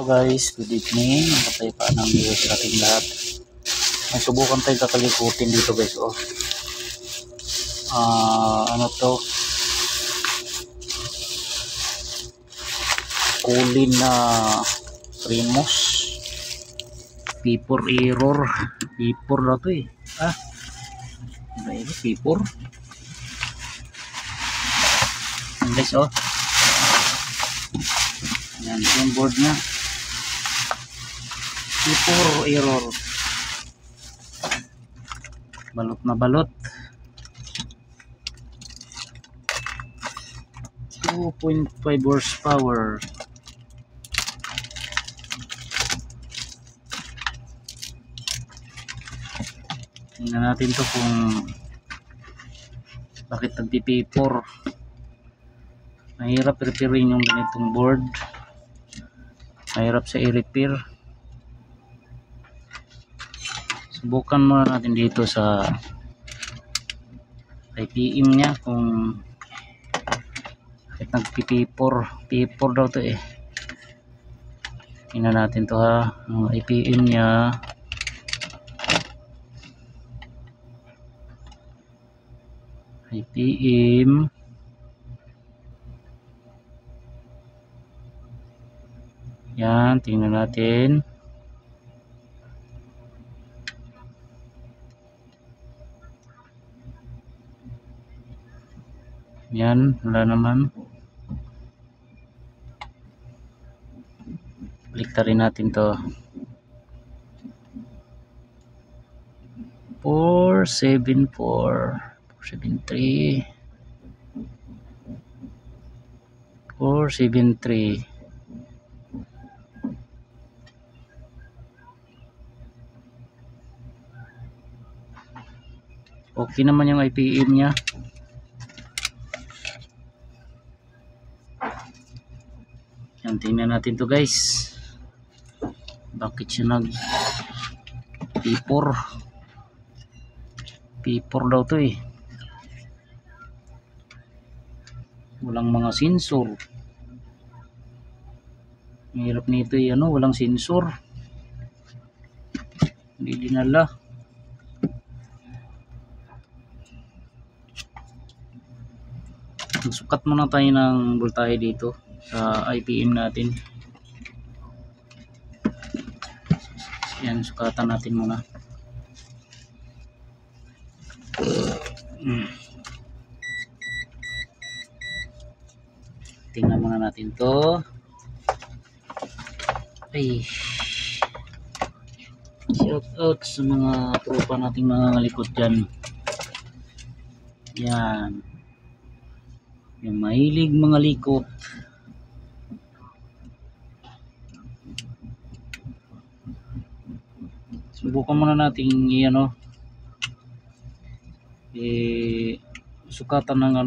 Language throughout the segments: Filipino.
So guys, good evening. Patay pa ng video sa ating lahat. May subukan tayong kakalikutin dito guys. Ano to? Kulin na Primus. P4 error. P4 na to eh. Ano ito? P4. Yan guys Yan yung board nya. P4 error. Balot na balot. 2.5 horsepower. Tingnan natin to kung bakit nagpi-P4. Mahirap repairin yung ganitong board. Mahirap sa i-repair. Subukan muna natin dito sa IPM nya kung bakit nagpi-P4. P4 daw to eh. Tingnan natin to ha. Ang IPM nya yan, tingnan natin. Yan, wala naman. Baliktarin natin to. 474 473 473. Okay naman yung IPM nya. Yan, tingnan natin to guys. Bakit siya nag P4? P4 daw to eh. Walang mga sensor. Mahirap nito eh, walang sensor. Hindi dinala. Sukat muna tayo ng voltahe dito sa IPM natin. Yan, sukatan natin muna. Tingnan muna natin to. Ay, shout out sa mga tropa nating mga likod dyan. Yan, yung mahilig mga likot. Subukan muna natin sukatan ng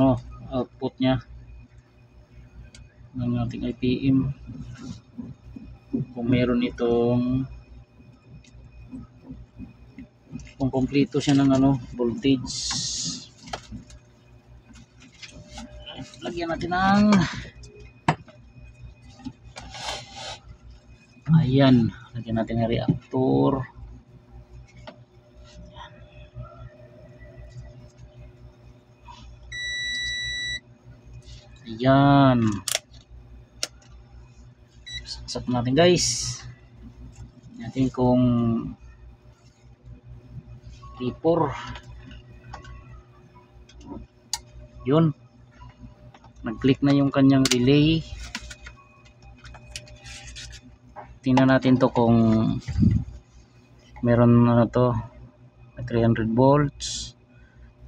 output nya ng ating IPM kung meron itong kung kompleto siya ng voltage. Lagyan natin ng ayan, lagyan natin ng reactor. Ayan, saksak natin guys. Natin kung P4. Yun, nag-click na yung kanyang relay. Tingnan natin to kung meron to 300 volts,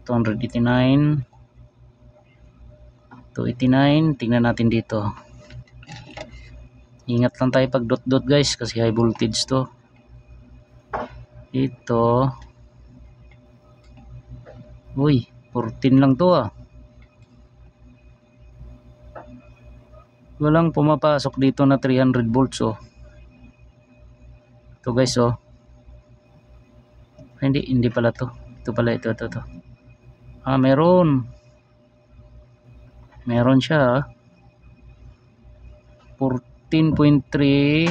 289, 289. Tingnan natin dito. Ingat lang tayo pag dot guys kasi high voltage to. Ito, uy, 14 lang to Walang pumapasok dito na 300 volts Ito guys hindi pala to. Ito pala, ito. Meron siya 14.3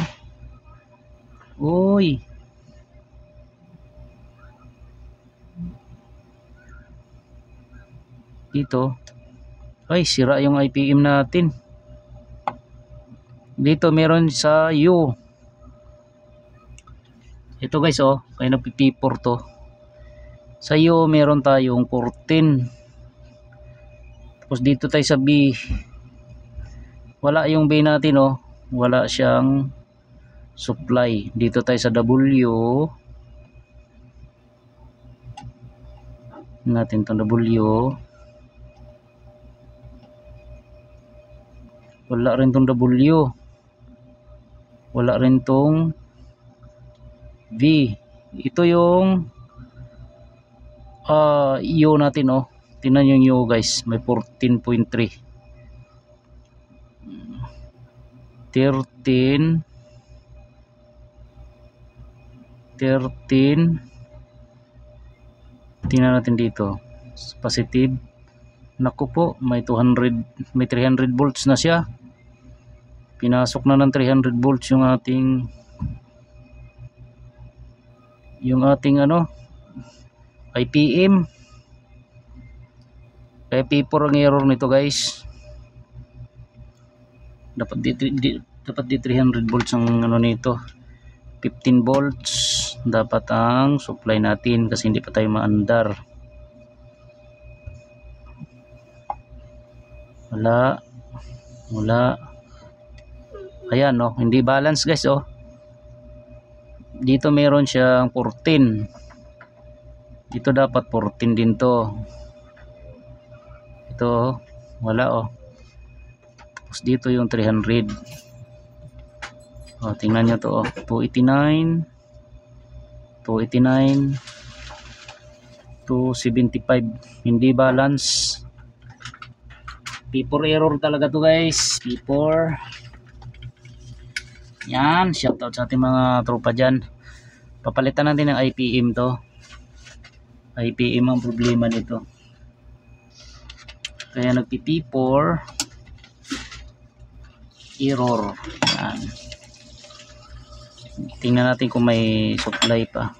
Uy, dito. Ay, sira yung IPM natin. Dito meron sa U. Ito guys, oh, kaya nagpi-P4 to. Sa U meron tayong 14. Tapos dito tayo sa B. Wala yung B natin, oh. Wala siyang supply. Dito tayo sa W. Natin tong W. Wala rin tong W. Wala rin tong V. Ito yung U natin, oh. Tingnan yung U guys, may 14.3. 13. Tingnan natin dito. Positive. Naku po, may 200, may 300 volts na siya. Pinasok na ng 300 volts yung ating ano, IPM. Kaya P4 ang error nito guys. Dapat di 300 volts ang ano nito. 15 volts dapat ang supply natin kasi hindi pa tayo maandar. Wala. Ayan, no, hindi balance guys, oh. Dito meron siyang 14. Dito dapat 14 din to. Ito, wala, oh. Tapos dito yung 300. Oh, tingnan nyo to, oh. 289, 275. Hindi balance. P4 error talaga to guys. P4. Yan, shoutout sa ating mga tropa dyan. Papalitan natin ng IPM to. IPM ang problema nito. Kaya nagpi-P4 error. Yan. Tingnan natin kung may supply pa.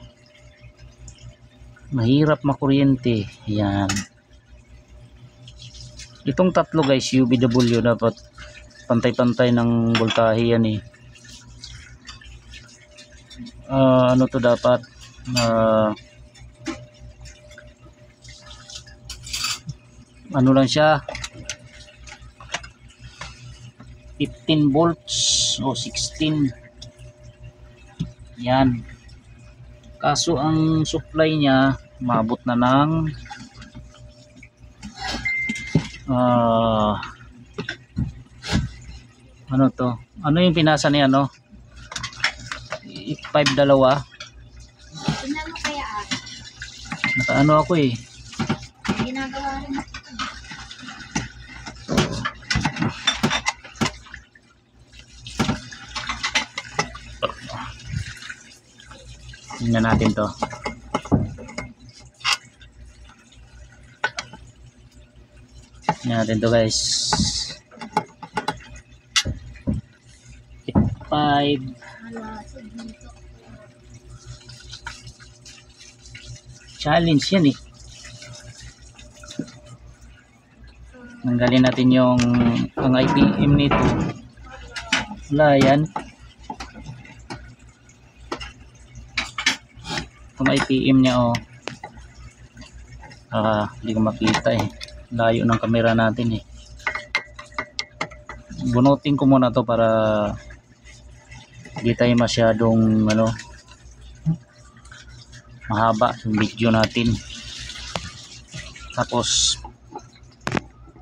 Mahirap makuryente. Yan. Itong tatlo guys, UVW, dapat pantay-pantay ng voltahe yan eh. Ano to dapat? Ano lang siya? 15 volts o 16. Yan. Kaso ang supply niya maabot na ng ano to? Ano yung pinasa ni ano? 5 dalawa. Tingnan mo kaya Nakaano ako eh. ginagawa rin ako. Tingnan natin to. Tingnan natin to guys. 5. Challenge yan eh. Nanggalin natin yung ang IPM nito. Wala yan. Itong IPM niya, oh. Hindi ko makita eh. Layo ng camera natin eh. Bunutin ko muna to para hindi tayo masyadong ano, mahaba yung video natin. Tapos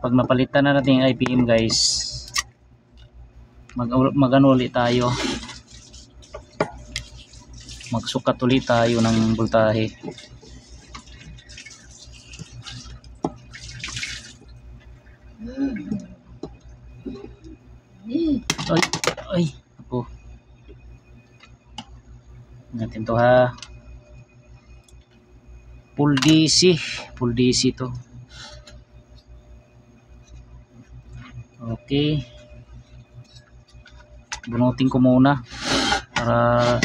pag napalitan na natin yung IPM guys, mag-ano ulit tayo, magsukat ulit tayo ng voltahe. Ay ako natin to ha. Full DC to. Okay, bunutin ko muna para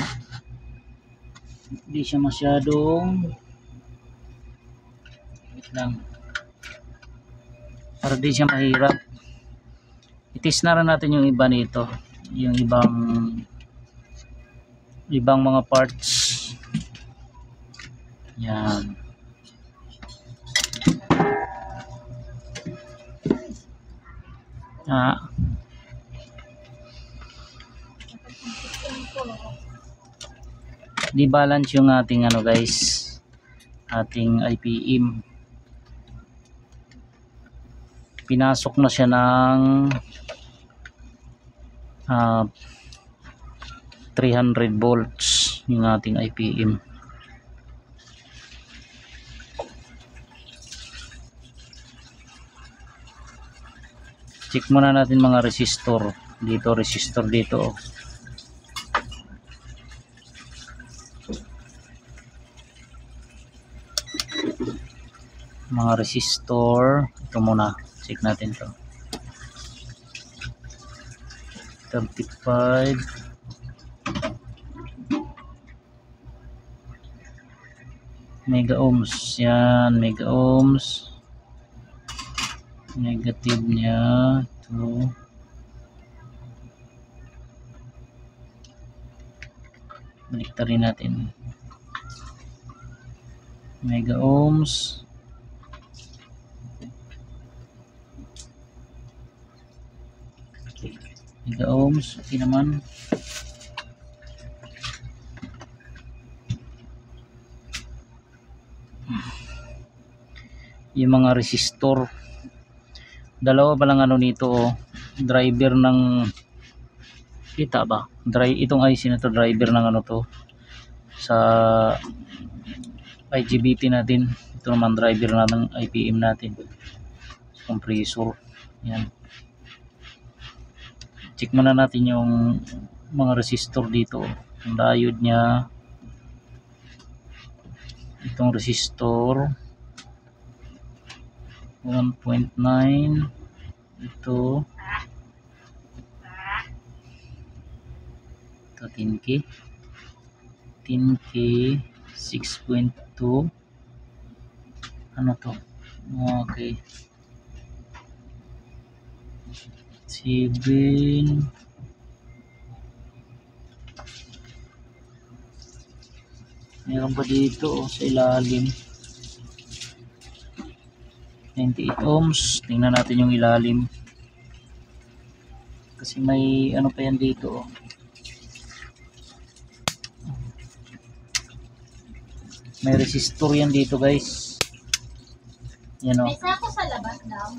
Hindi siya masyadong, wait lang, para di siya mahirap. Itis na rin natin yung iba nito, yung ibang mga parts. Yan. Di balance yung ating ano guys, ating IPM. Pinasok na siya ng 300 volts yung ating IPM. Check muna natin mga resistor dito, mga resistor. Ito muna, check natin to. 35 mega ohms. Yan, mega ohms. Negative niya to baliktarin natin. Mega ohms. Mega ohms, okay naman. Yung mga resistor, dalawa pa lang ano nito, oh. Driver ng, kita ba? Itong IC na to, driver ng ano to, sa IGBT natin. Ito naman driver na ng IPM natin, compressor. Yan. Check muna natin yung mga resistor dito. Ang diode niya, itong resistor 1.9, ito 10K 6.2, ano to, okay, 7, meron pa dito sa ilalim 98 ohms. Tingnan natin yung ilalim kasi may ano pa yan dito, may resistor yan dito guys. Yan o. May sako sa labas daw.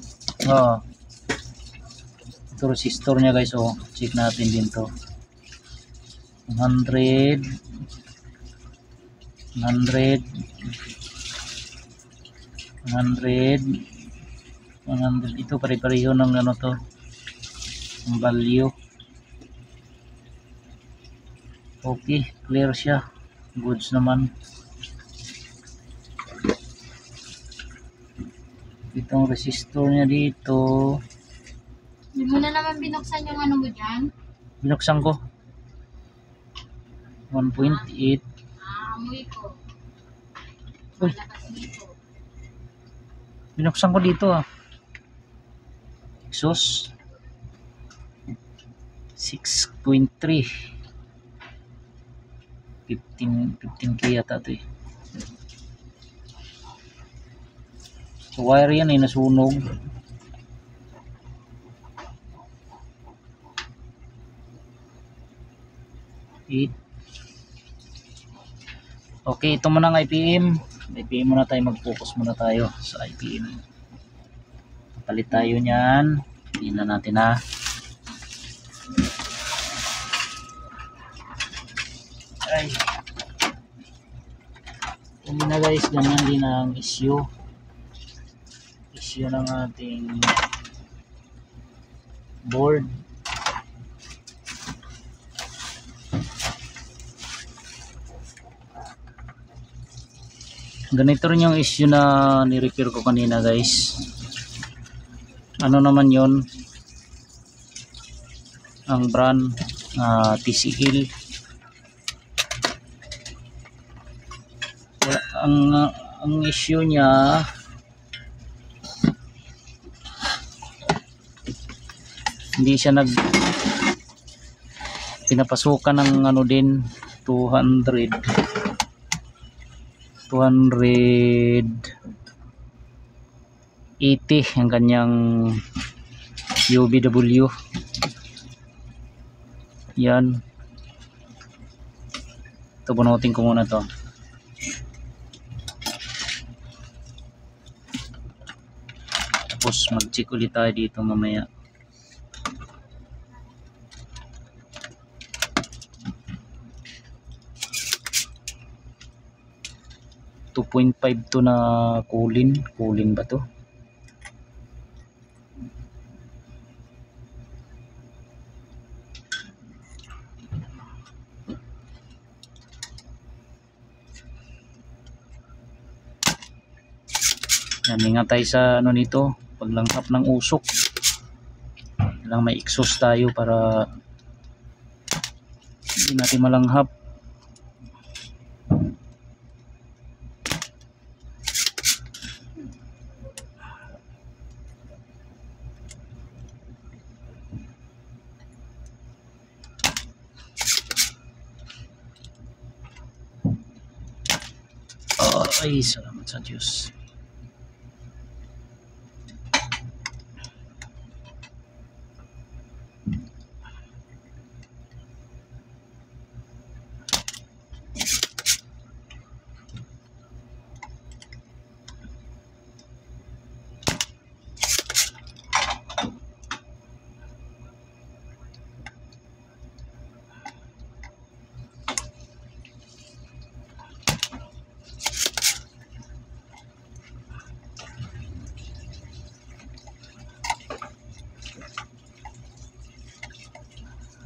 Oo. Ito resistor niya guys, oh. Check natin din to. 100. Ito pare-pareho ng ano to, ang value. Okay, clear siya, goods naman. Itong resistor niya dito, Hindi mo na naman binuksan yung ano mo dyan? binuksan ko 1.8. Amoy ko. Uy, Labas dito. binuksan ko dito exhaust 6.3, 15K yata ito eh. So wire yan eh, nasunog. Okay, ito muna ang IPM muna tayo, mag-focus muna tayo sa IPM. Palit tayo niyan, tingnan natin ha. Ay, yun na guys, ganyan din ang issue ng ating board. Ganito rin yung issue na ni-repair ko kanina guys. Ano naman yon, ang brand TCL. ang issue niya, hindi siya pinapasukan ng ano din, 280 ang kanyang UBW. Yan, ito, bunutin ko muna to. Tapos mag-check ulit tayo dito mamaya. .5 to na kulin ba to? Yan, ingat tayo sa ano nito, paglanghap ng usok. Kailangan may exhaust tayo para hindi natin malanghap. Ay, salamat sa Diyos.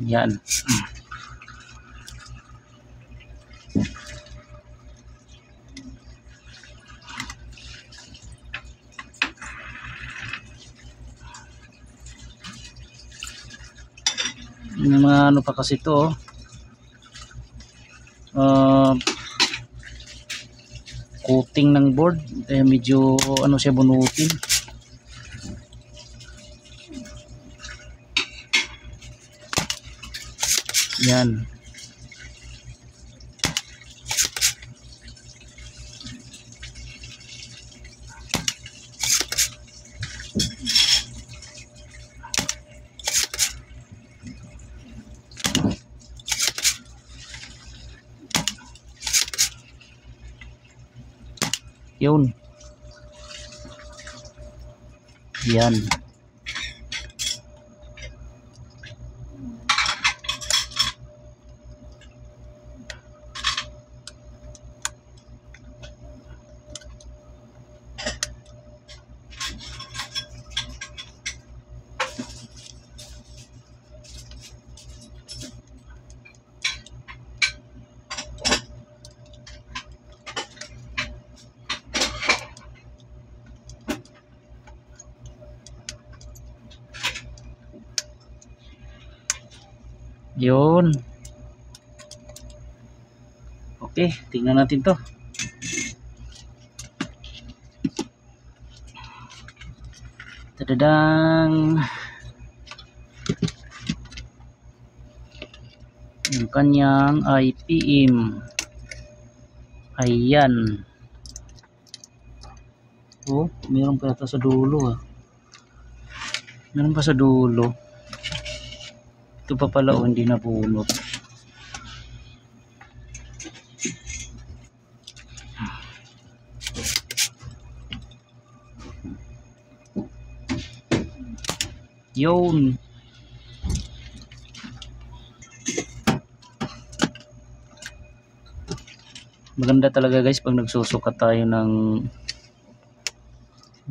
Yan. Yung mga ano pa kasi to, coating ng board, medyo ano siya, bunutin. Yan. Yun. Yan. Yun. Okay, tingnan natin to. Tadadang. Yung kanyang IPM. Ayan. Oh, meron pa yata sa dulo, ah. Meron pa sa dulo. Ito pa pala, oh, hindi nabunot. Yun. Maganda talaga guys pag nagsusukat tayo ng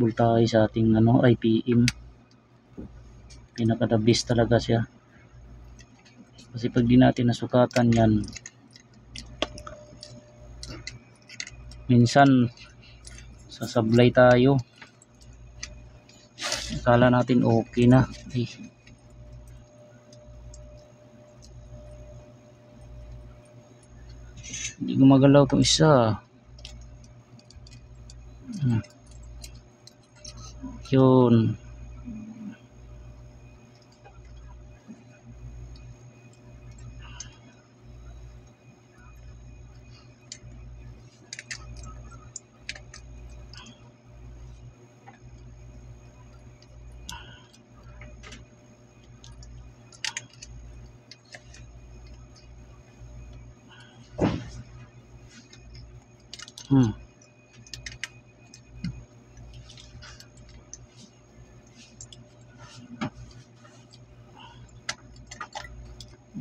voltahe sa ating ano, IPM. Pinaka the best talaga siya. Kasi pag di natin nasukatan yan, minsan sasablay tayo, akala natin okay na, hindi gumagalaw itong isa. Yun.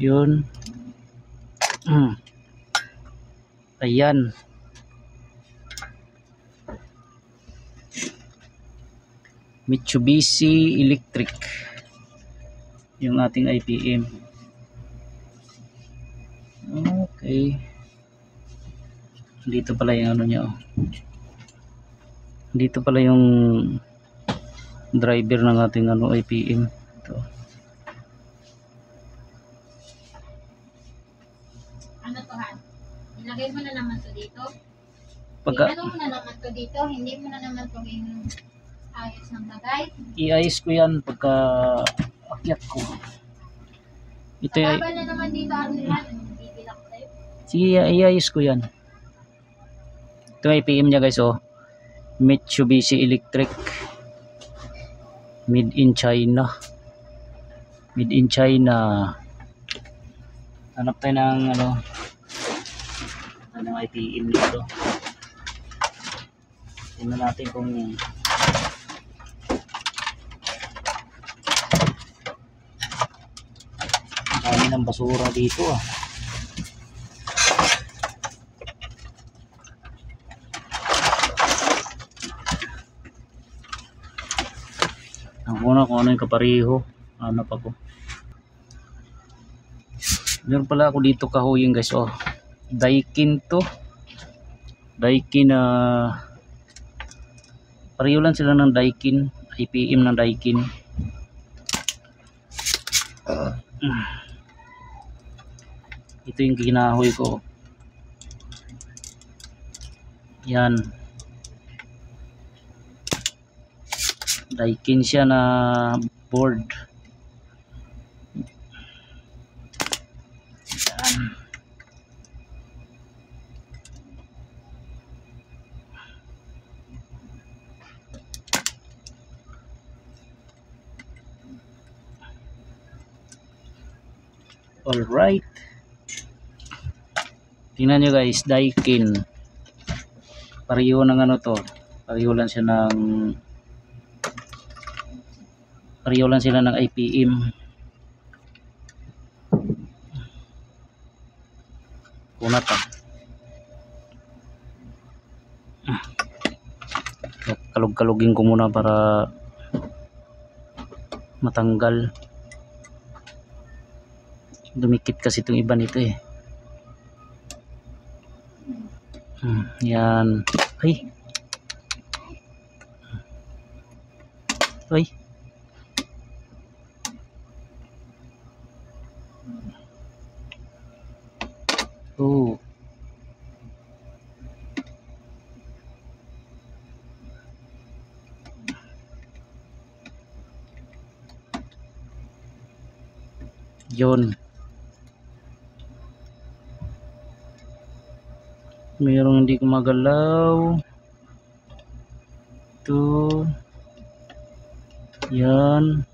Yun. Ayan. Mitsubishi Electric yung ating IPM. Okay, dito pala yung ano niya, oh. Dito pala yung driver ng ating ano IPM. Ito. Ano to, Han? Ilagay mo na naman to dito. Pagka Ano mo na naman to dito, hindi mo na naman to yung ayos ng bagay. i-ayos ko yan pagka akyat ko. Ito ay Babal na naman dito, Han. Bibilang ko tayo. sige, i-ayos ko yan. Ito ay IPM niya guys, oh. Mitsubishi Electric, made in China. Made in China. Hanap tayo ng anong IPM nito. Tingnan natin kung dami ng basura dito, ah. Ang una kung ano yung kapariho, hanap ako. Meron pala ako dito kahuying guys, oh. Daikin to. Daikin na pareho lang sila ng Daikin, IPM ng Daikin. Ito yung ginahoy ko. Yan. Daikin siya na board. Yan. Alright. Tingnan nyo guys, Daikin. Pareho ng ano to. Pareho lang sila ng IPM. Kunat, ah. Kalug-kalugin ko muna para matanggal. Dumikit kasi itong iba nito, eh. Yan. Ay. Ay. Oh. Yun. Mayroong hindi gumagalaw. Ito. Yan.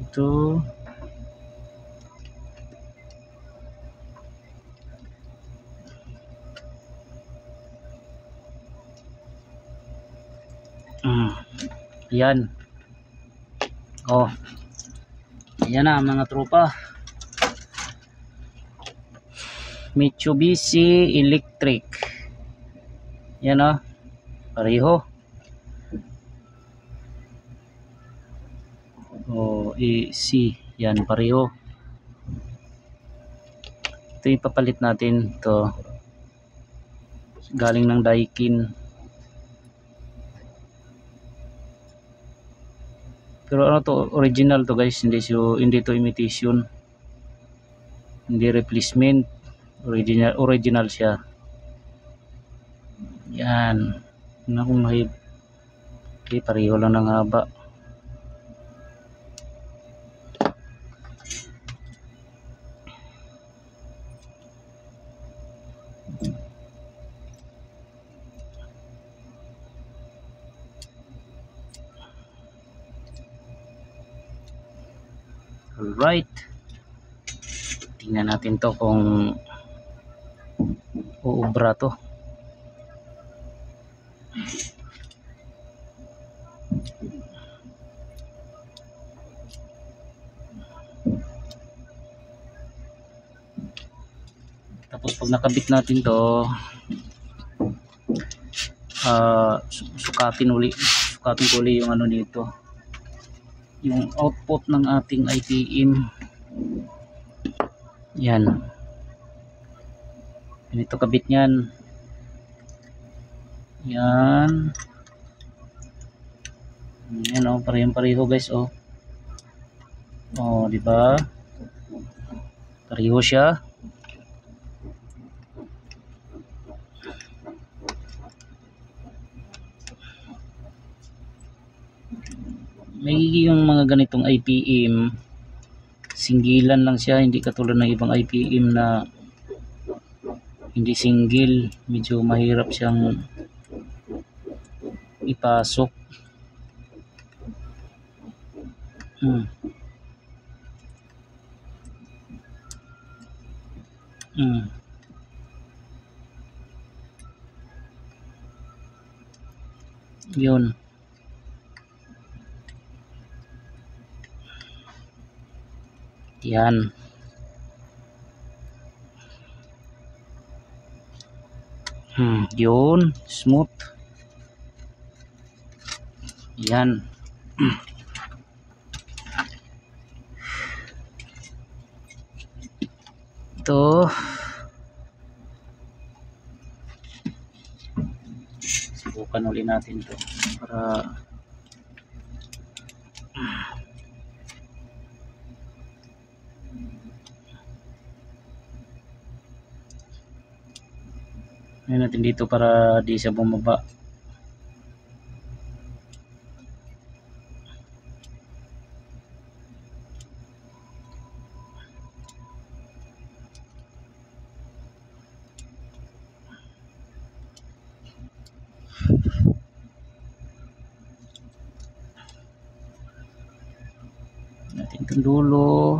Ito. Yan. Oh. Yan na mga tropa. Mitsubishi Electric. Yan, oh. Pareho. O AC. Yan, pareho. Ito yung papalit natin. Ito. Galing ng Daikin. Pero ano to, original to guys, hindi to imitation. Hindi replacement. Original siya. Yan. Ano kung Okay, pareho lang ng haba. Alright. Tingnan natin to kung uubra to. Tapos pag nakabit natin to, sukatin ko uli yung ano nito, yung output ng ating IPM. Yan, ganito kabit nyan. Yan, yan oh, pareho guys oh. Oh, di ba? Pareho siya. May yung mga ganitong IPM, singgilan lang siya, hindi katulad ng ibang IPM na hindi single, medyo mahirap siyang ipasok. Yun. Yan. Yun, smooth. Yan. Ito. Subukan ulit natin to para ano natin dito para di siya bumaba. Natin itong dulo.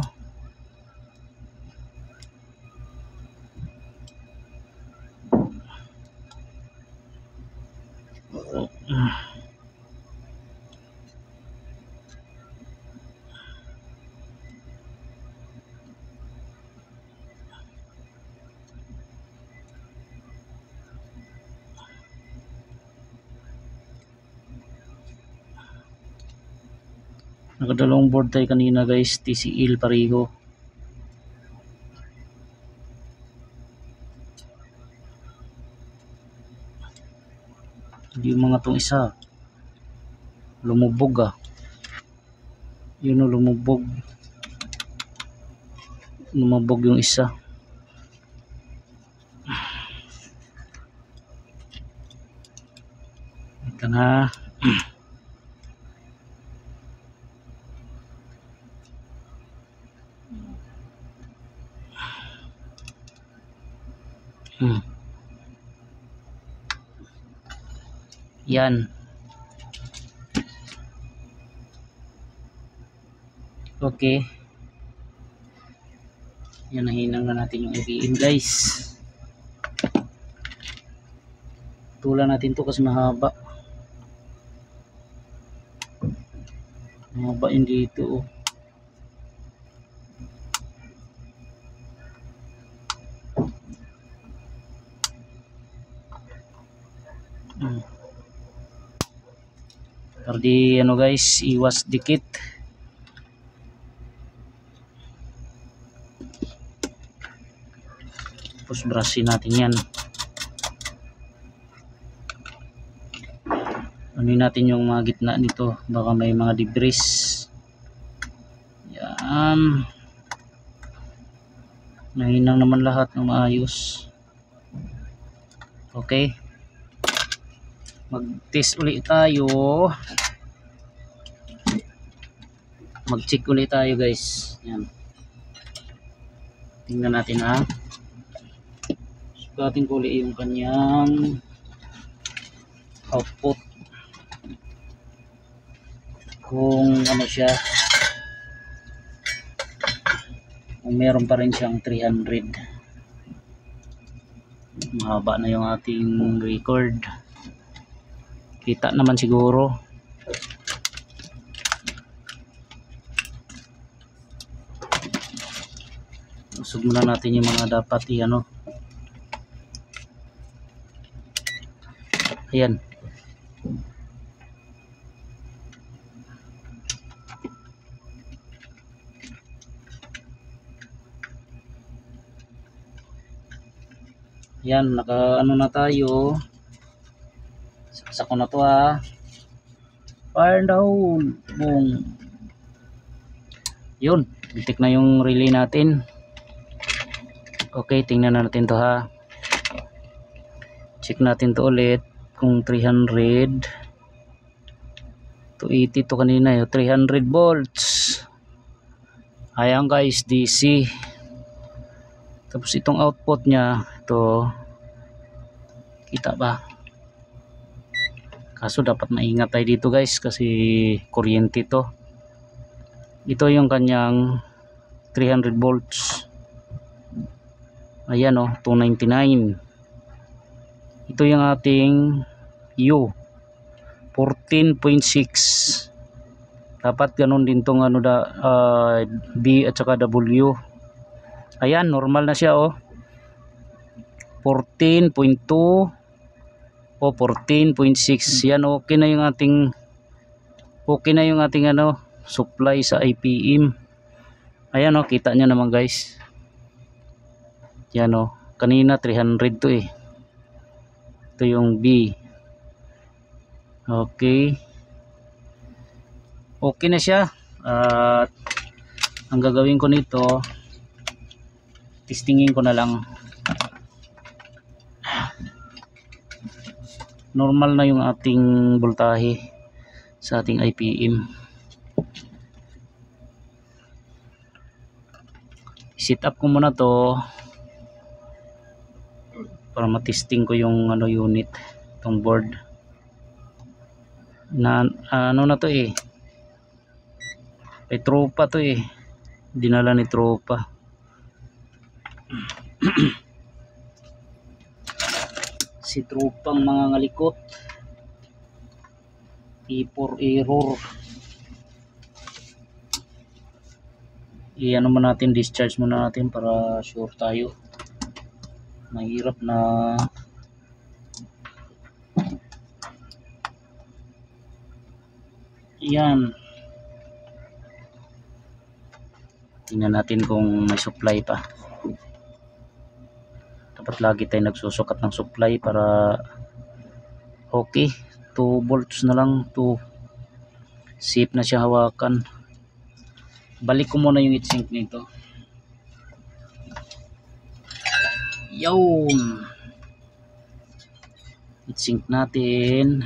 Nakadalawang board tayo kanina guys, TCL pareho. Yung mga tong isa lumubog yun o, lumubog yung isa. Ito na. Yan. Okay. Yan, nahinang na natin yung IPM guys. Tulan natin to kasi mahaba. Mahaba yun dito oh. Para di ano guys, iwas dikit. Tapos brushin natin yan. Anuin natin yung mga gitna nito, baka may mga debris. Yan. Nahinang naman lahat ng maayos. Okay. mag-test ulit tayo, mag-check ulit tayo guys. Yan, tingnan natin ha, sukatin ko ulit yung kanyang output kung ano siya, kung meron pa rin siyang 300. Mahaba na yung ating record, kita naman siguro. Usog muna natin yung mga dapat i-ano. Ayan, yan, naka ano na tayo. Saksak ko na to ha, fire down, boom. Yun, bitik na yung relay natin. Okay, tingnan na natin to ha, check natin to ulit kung 300, 280 to kanina yung 300 volts. Ayan guys, DC. Tapos itong output nya ito, kita ba? Kaso dapat maingat tayo dito guys kasi kuryente to. Ito yung kanyang 300 volts. Ayan o, 299. Ito yung ating U 14.6. Dapat ganun din tong ano B at saka W. Ayan, normal na siya oh. 14.2 o 14.6. Yan, okay na yung ating ano, supply sa IPM. Ayan oh, kita nyo naman guys. Yan oh, kanina 300 to eh. Ito yung B. Okay. Okay na siya. At ang gagawin ko nito, testingin ko na lang. Normal na yung ating voltahe sa ating IPM. Set up ko muna to para matesting ko yung ano unit, itong board na ano na to eh, may tropa to eh, dinala ni tropa. Si tropang mga ngalikot, T4 error. I-ano mo natin, discharge muna natin para sure tayo. Mahirap na yan. Tingnan natin kung may supply pa. Dapat lagi tayo nagsusukat ng supply para okay. 2 volts na lang, 2. Safe na siya hawakan. Balik ko muna yung heatsink nito. Yun, heatsink natin.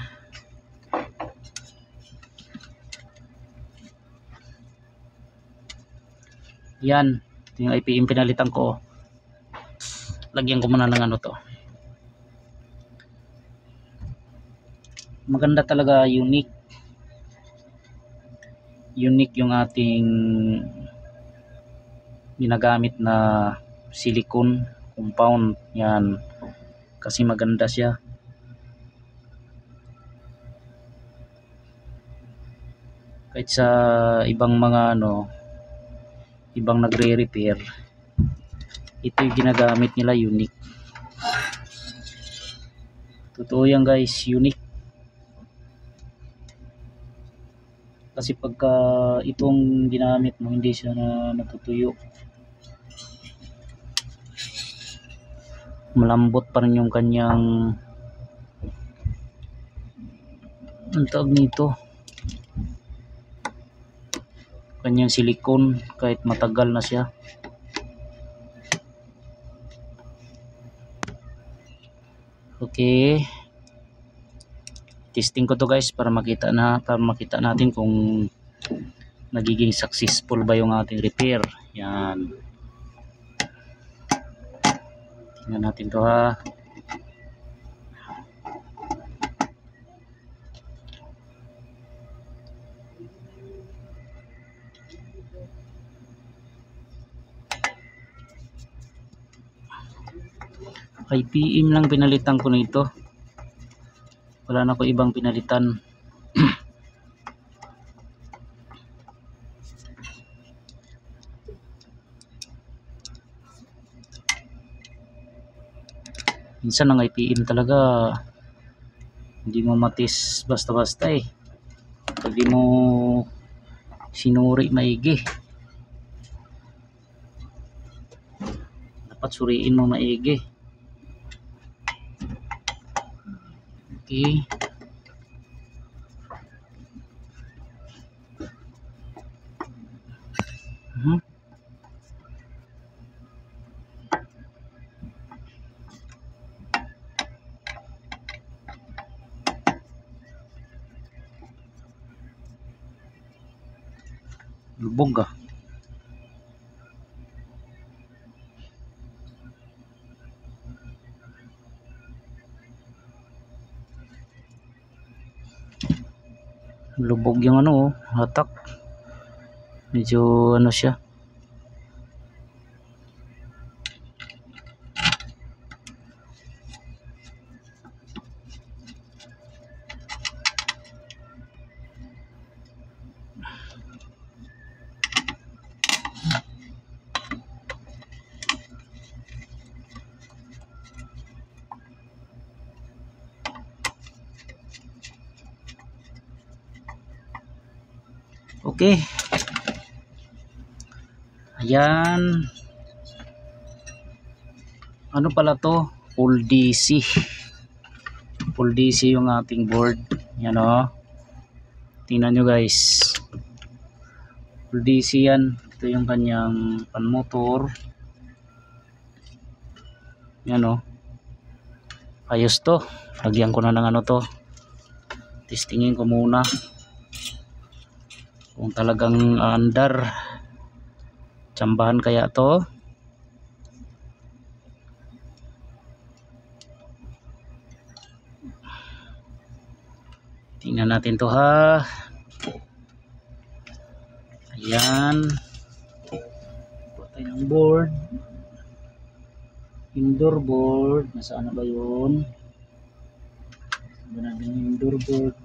Yan, ito yung IPM pinalitan ko. Lagyan ko muna ng ano to. Maganda talaga, unique yung ating ginagamit na silicone compound. Yan, kasi maganda siya. Kahit sa ibang mga ano, ibang nagre-repair, ito yung ginagamit nila, unique. Totoo yan guys, unique. Kasi pagka itong ginamit mo, hindi siya natutuyo, malambot pa rin yung kanyang, ang tawag nito, kanyang silicone, kahit matagal na siya. Okay, Testing ko to guys para makita natin kung nagiging successful ba yung ating repair. Yan. Tingnan natin to ha. IPM lang pinalitan ko nito. Wala na ko ibang pinalitan. Minsan ang IPM talaga hindi mo matis basta-basta eh. Hindi mo sinuri maigi. Dapat suriin mo maigi. Okay. Lubog ah. Lubog yung ano, hatak. Medyo ano siya. Okay. Ayan. Ano pala to? Full DC. Full DC yung ating board. Yan o. Tingnan nyo guys. Full DC yan. Ito yung kanyang pan motor. Yan o. Ayos to. Lagyan ko na ng ano to. Testingin ko muna. Kung talagang andar. Tsambahan kaya to. Tingnan natin to ha. Ayan. Patay ng board. Indoor board. Nasaan na ba yun? Saan natin yung indoor board?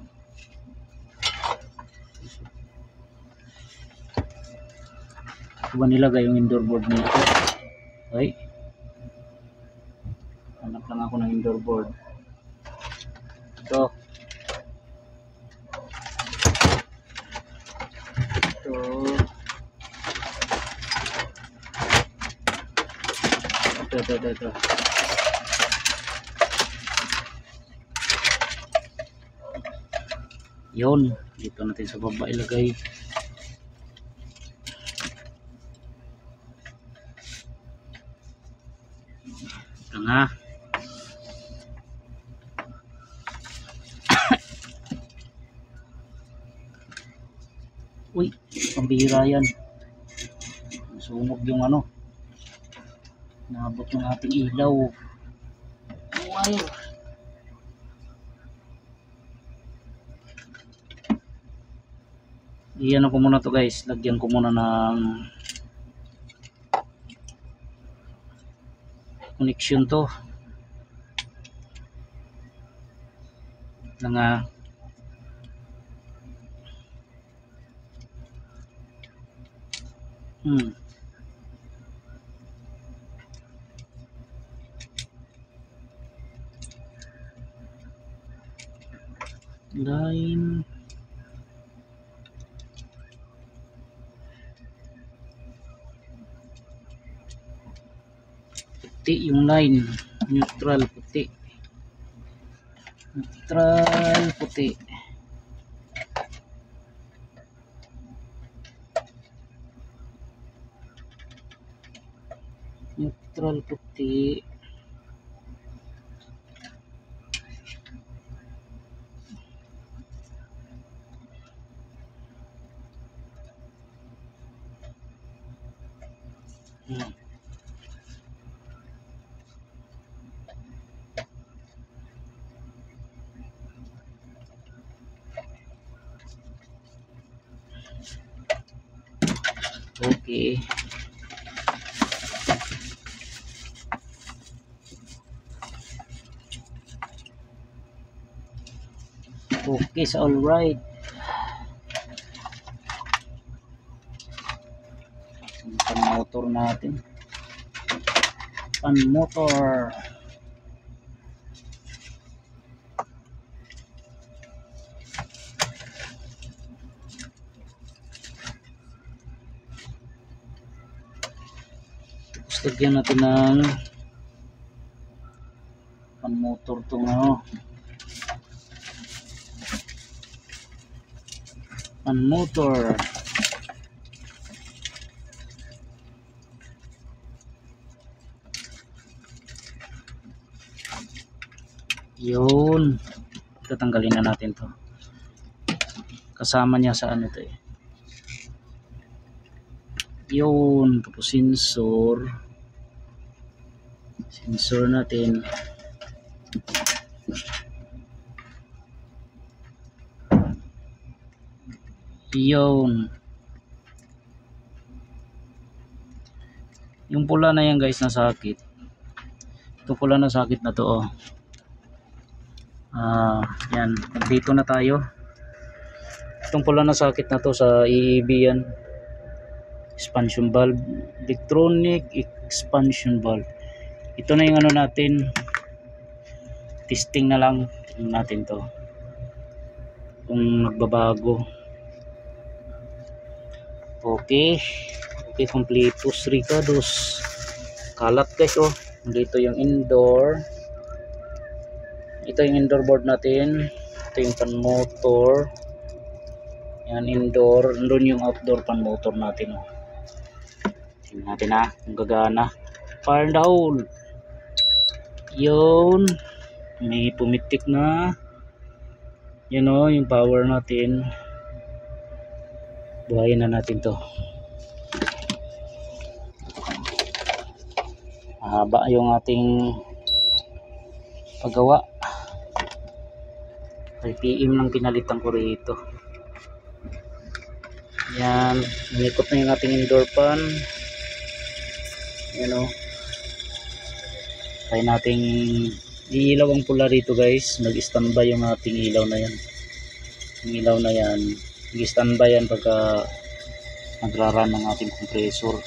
Ito ba nilagay yung indoor board nito? Ay. Hanap lang ako ng indoor board. Ito. Ito. Yun. Dito natin sa baba ilagay. Ito nga. Uy, pambihira yan. Sunog yung ano. Naabot yung ating ilaw. Wire. Iyan ko muna to guys. Lagyan ko muna ng connection to. Nga. Line. Puti yung line. Neutral puti. Neutral puti. Neutral puti. Okay. Okay, so alright. Pan motor natin. Pan motor. Tapos lagyan natin ng pan motor itong pan motor. Yun. Tatanggalin na natin to. Kasama niya sa ano to eh. Yun. Tapos sensor. Sensor natin. Yun. Yung pula na yan guys na sakit. Ito pula na sakit na to oh. Yan, dito na tayo. Itong pula na sakit na to sa EEB yan. Expansion valve, electronic expansion valve. Ito na yung ano natin. Testing na lang. Tingnan natin to. Kung nagbabago. Okay. Okay, completos ricados. Kalat guys oh. Dito yung indoor. Ito yung indoor board natin. Ito yung pan motor. Yan indoor. Doon yung outdoor pan motor natin oh. Tingnan natin ha. Kung gagana. Fire down. Yun. May pumitik na. Yan o. Yung power natin. Buhayin na natin to. Mahaba yung ating paggawa. RPM lang pinalitan ko rito. Yan, unikot na yung ating indoor fan. Yan o. Try nating iilaw ang pula rito guys. Nag-standby yung ating ilaw na yan. Yung ilaw na yan, nag-standby yan pagka nagraran ng ating compressor.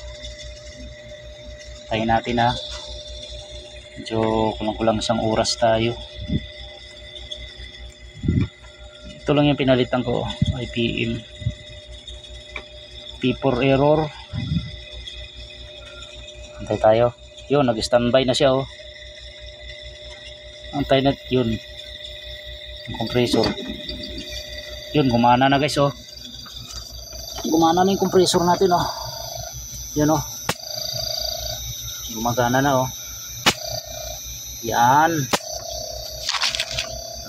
Try natin ha. Medyo kulang-kulang isang oras tayo. Ito lang yung pinalitan ko, IPM. P4 error. Antay tayo. Yun, nag-standby na siya oh. Antay na yun. Yung compressor. Yun, gumana na guys oh. Gumana na yung compressor natin oh. Yun oh. Gumagana na oh. Yan.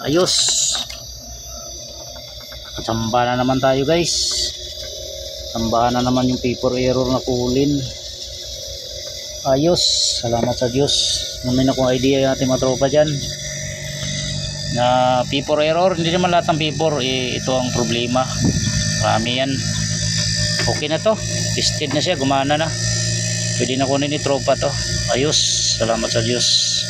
Ayos. Samba na naman tayo guys. Sambahan na naman yung P4 error na kulin. Ayos. Salamat sa Diyos. May akong idea yung ating mga tropa dyan. Na P4 error. Hindi naman lahat ng P4 ito ang problema. Marami yan. Okay na to. Tested na siya. Gumana na. Pwede na kunin ni tropa to. Ayos. Salamat sa Diyos.